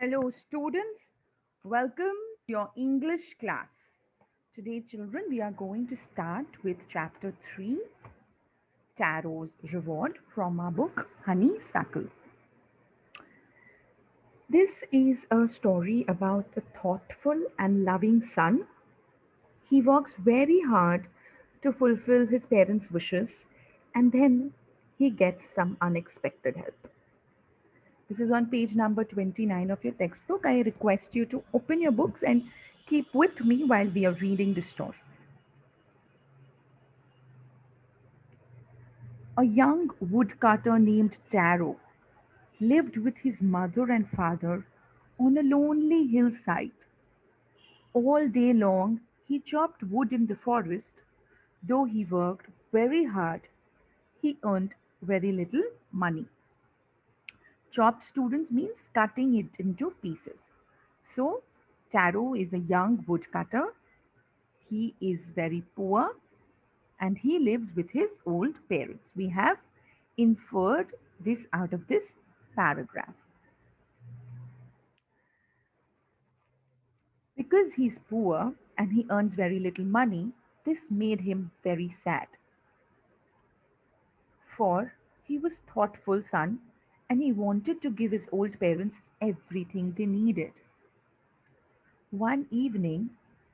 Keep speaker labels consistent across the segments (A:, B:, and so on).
A: Hello, students. Welcome to your English class. Today, children, we are going to start with chapter 3, Taro's Reward from our book Honeysuckle. This is a story about a thoughtful and loving son. He works very hard to fulfill his parents' wishes and then he gets some unexpected help. This is on page number 29 of your textbook. I request you to open your books and keep with me while we are reading the story. A young woodcutter named Taro lived with his mother and father on a lonely hillside. All day long, he chopped wood in the forest. Though he worked very hard, he earned very little money. Chopped students means cutting it into pieces. So, Taro is a young woodcutter. He is very poor and he lives with his old parents. We have inferred this out of this paragraph. Because he's poor and he earns very little money, this made him very sad. For he was thoughtful son and he wanted to give his old parents everything they needed. One evening,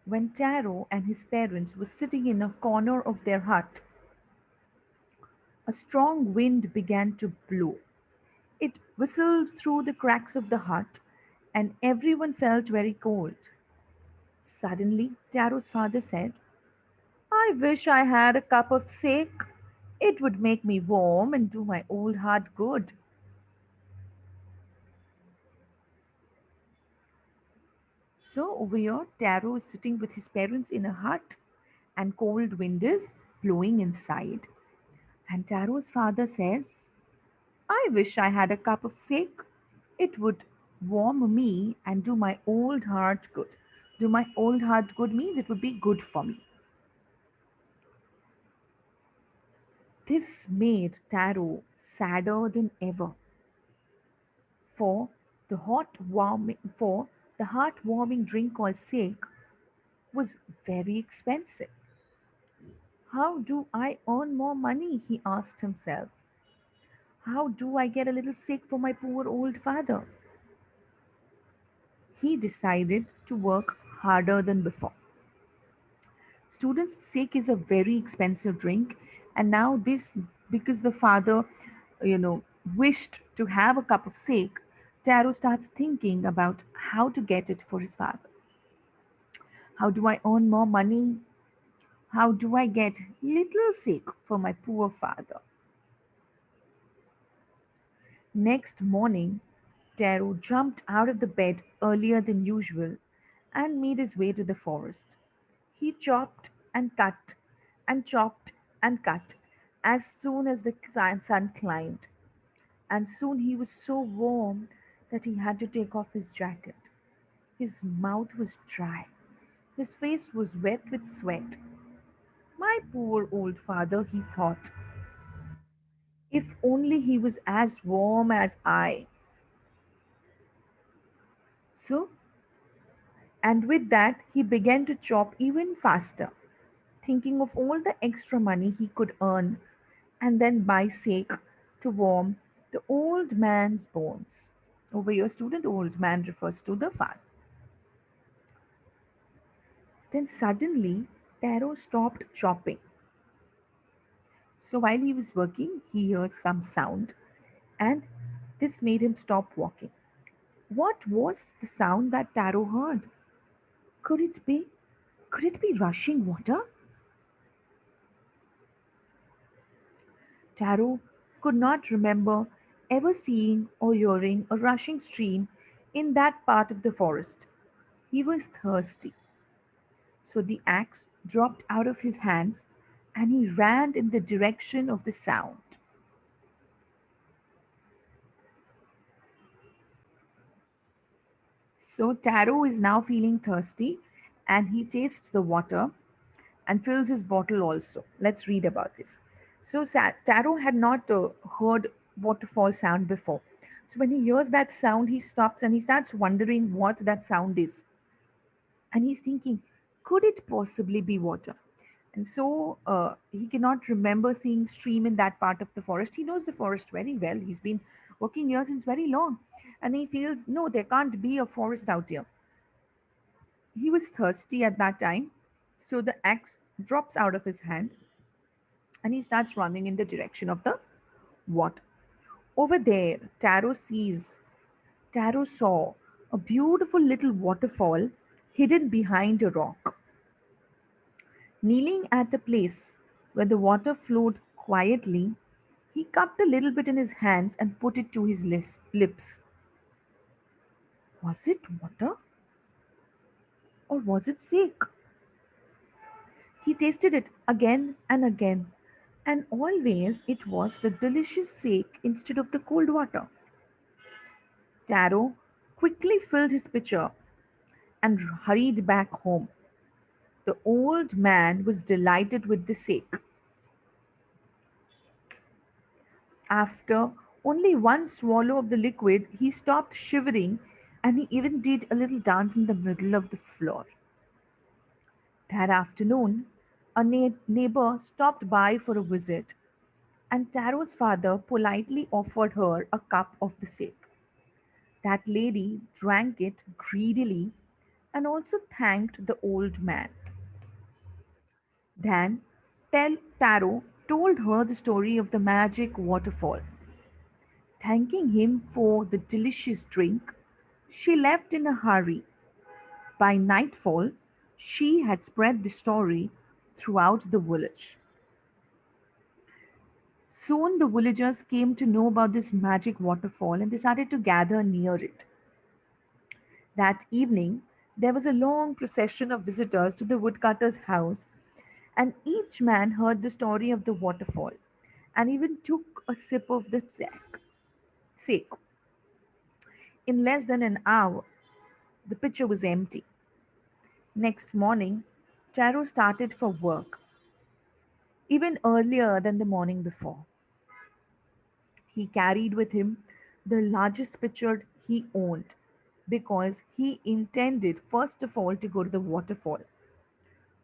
A: when Taro and his parents were sitting in a corner of their hut, a strong wind began to blow. It whistled through the cracks of the hut, and everyone felt very cold. Suddenly, Taro's father said, I wish I had a cup of sake. It would make me warm and do my old heart good. So, over here, Taro is sitting with his parents in a hut, and cold wind is blowing inside. And Taro's father says, I wish I had a cup of sake. It would warm me and do my old heart good. Do my old heart good means it would be good for me. This made Taro sadder than ever, for for the heartwarming drink called sake was very expensive. How do I earn more money? He asked himself. How do I get a little sake for my poor old father? He decided to work harder than before. Students' sake is a very expensive drink, and now this, because the father, you know, wished to have a cup of sake, Taro starts thinking about how to get it for his father. How do I earn more money? How do I get little sake for my poor father? Next morning, Taro jumped out of the bed earlier than usual and made his way to the forest. He chopped and cut and chopped and cut as soon as the sun climbed, and soon he was so warm that he had to take off his jacket. His mouth was dry, his face was wet with sweat. My poor old father, he thought, if only he was as warm as I. So, and with that, he began to chop even faster, thinking of all the extra money he could earn and then buy sake to warm the old man's bones. Over here, student, old man refers to the father. Then suddenly, Taro stopped chopping. So while he was working, he heard some sound, and this made him stop walking. What was the sound that Taro heard? Could it be? Could it be rushing water? Taro could not remember ever seeing or hearing a rushing stream in that part of the forest. He was thirsty, so the axe dropped out of his hands and he ran in the direction of the sound. So Taro is now feeling thirsty and he tastes the water and fills his bottle also. Let's read about this. So Taro had not heard waterfall sound before. So when he hears that sound, he stops and he starts wondering what that sound is. And he's thinking, could it possibly be water? And so he cannot remember seeing stream in that part of the forest. He knows the forest very well. He's been working here since very long. And he feels, no, there can't be a forest out here. He was thirsty at that time. So the axe drops out of his hand and he starts running in the direction of the water. Over there, Taro saw a beautiful little waterfall hidden behind a rock. Kneeling at the place where the water flowed quietly, he cupped a little bit in his hands and put it to his lips. Was it water or was it sake? He tasted it again and again, and always it was the delicious sake instead of the cold water. Taro quickly filled his pitcher and hurried back home. The old man was delighted with the sake. After only one swallow of the liquid, he stopped shivering and he even did a little dance in the middle of the floor. That afternoon, a neighbor stopped by for a visit, and Taro's father politely offered her a cup of the sake. That lady drank it greedily and also thanked the old man. Then Taro told her the story of the magic waterfall. Thanking him for the delicious drink, she left in a hurry. By nightfall, she had spread the story throughout the village. Soon the villagers came to know about this magic waterfall and they started to gather near it. That evening, there was a long procession of visitors to the woodcutter's house, and each man heard the story of the waterfall and even took a sip of the sake. In less than an hour, the pitcher was empty. Next morning, Taro started for work, even earlier than the morning before. He carried with him the largest pitcher he owned because he intended first of all to go to the waterfall.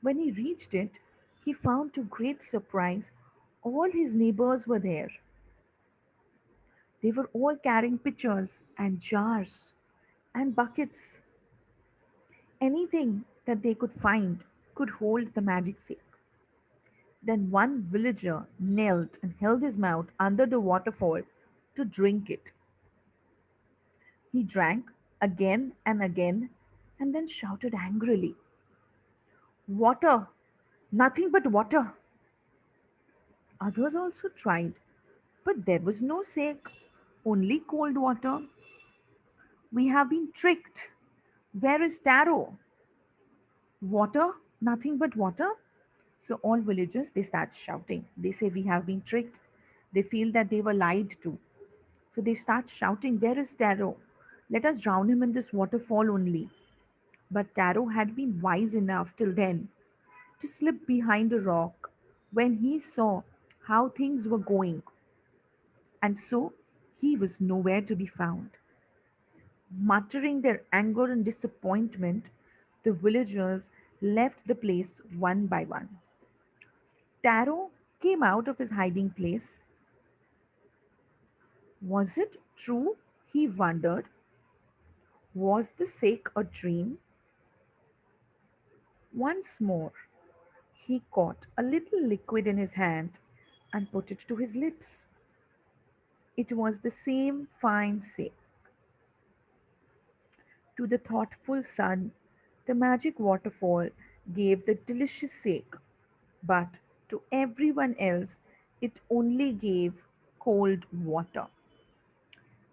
A: When he reached it, he found to great surprise all his neighbors were there. They were all carrying pitchers and jars and buckets. Anything that they could find could hold the magic sack. Then one villager knelt and held his mouth under the waterfall to drink it. He drank again and again and then shouted angrily, "Water! Nothing but water!" Others also tried, but there was no sake, only cold water. "We have been tricked. Where is Taro?" "Water? Nothing but water?" So all villagers they start shouting. They say we have been tricked. They feel that they were lied to. So they start shouting, "Where is Taro? Let us drown him in this waterfall only." But Taro had been wise enough till then to slip behind a rock when he saw how things were going, and so he was nowhere to be found. Muttering their anger and disappointment, the villagers left the place one by one. Taro came out of his hiding place. Was it true? He wondered. Was the sake a dream? Once more, he caught a little liquid in his hand and put it to his lips. It was the same fine sake. To the thoughtful son, the magic waterfall gave the delicious sake, but to everyone else, it only gave cold water.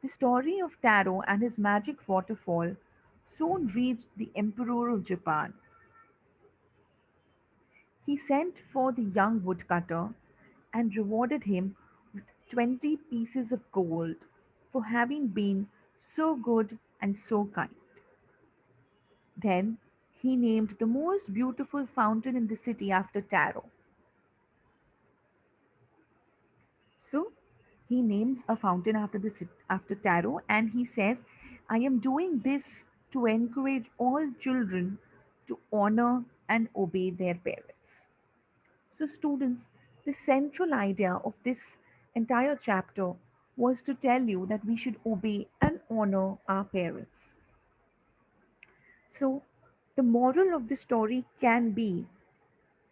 A: The story of Taro and his magic waterfall soon reached the Emperor of Japan. He sent for the young woodcutter and rewarded him with 20 pieces of gold for having been so good and so kind. Then he named the most beautiful fountain in the city after Taro. So he names a fountain after after Taro, and he says, I am doing this to encourage all children to honor and obey their parents. So, students, the central idea of this entire chapter was to tell you that we should obey and honor our parents. So, the moral of the story can be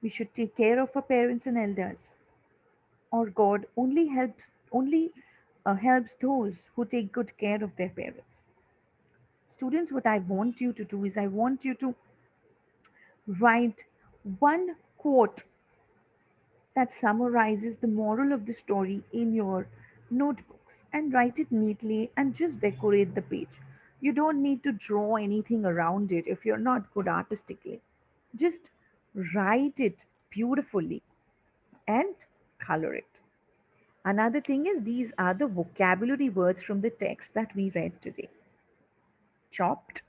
A: we should take care of our parents and elders, or God only helps those who take good care of their parents. Students, what I want you to do is I want you to write one quote that summarizes the moral of the story in your notebooks and write it neatly and just decorate the page. You don't need to draw anything around it if you're not good artistically. Just write it beautifully and color it. Another thing is these are the vocabulary words from the text that we read today. Chopped,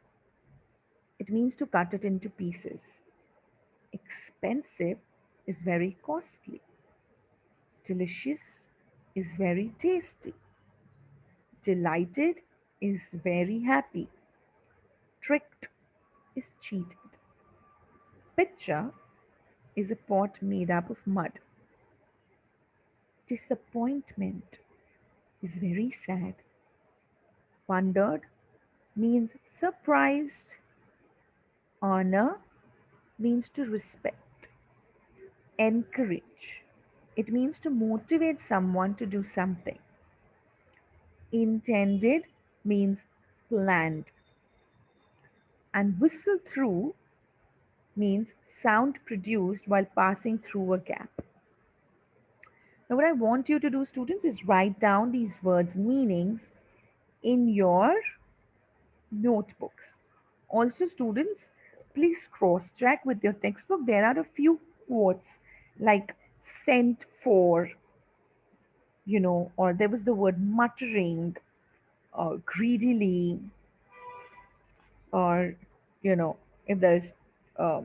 A: it means to cut it into pieces. Expensive is very costly. Delicious is very tasty. Delighted is very happy. Tricked is cheated. Picture is a pot made up of mud. Disappointment is very sad. Wondered means surprised. Honor means to respect. Encourage, it means to motivate someone to do something. Intended means planned. And whistle through means sound produced while passing through a gap. Now, what I want you to do, students, is write down these words' meanings in your notebooks. Also, students, please cross check with your textbook. There are a few quotes like sent for, or there was the word muttering, greedily, or, you know, if there's, uh,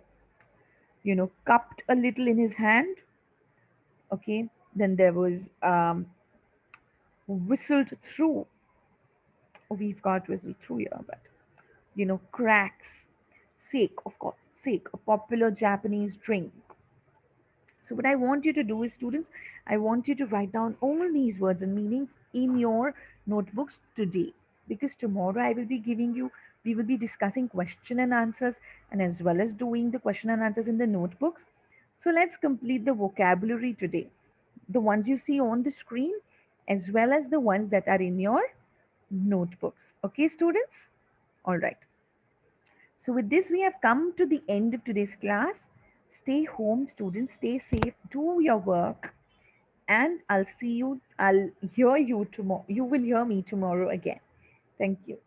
A: cupped a little in his hand, okay, then there was whistled through. Oh, we've got whistled through here, but, cracks, sake, of course, sake, a popular Japanese drink. So, what I want you to do is, students, I want you to write down all these words and meanings in your notebooks today. Because tomorrow we will be discussing question and answers, and as well as doing the question and answers in the notebooks. So, let's complete the vocabulary today. The ones you see on the screen, as well as the ones that are in your notebooks. Okay, students? All right. So, with this, we have come to the end of today's class. Stay home, students, stay safe, do your work, and I'll hear you tomorrow. You will hear me tomorrow again. Thank you.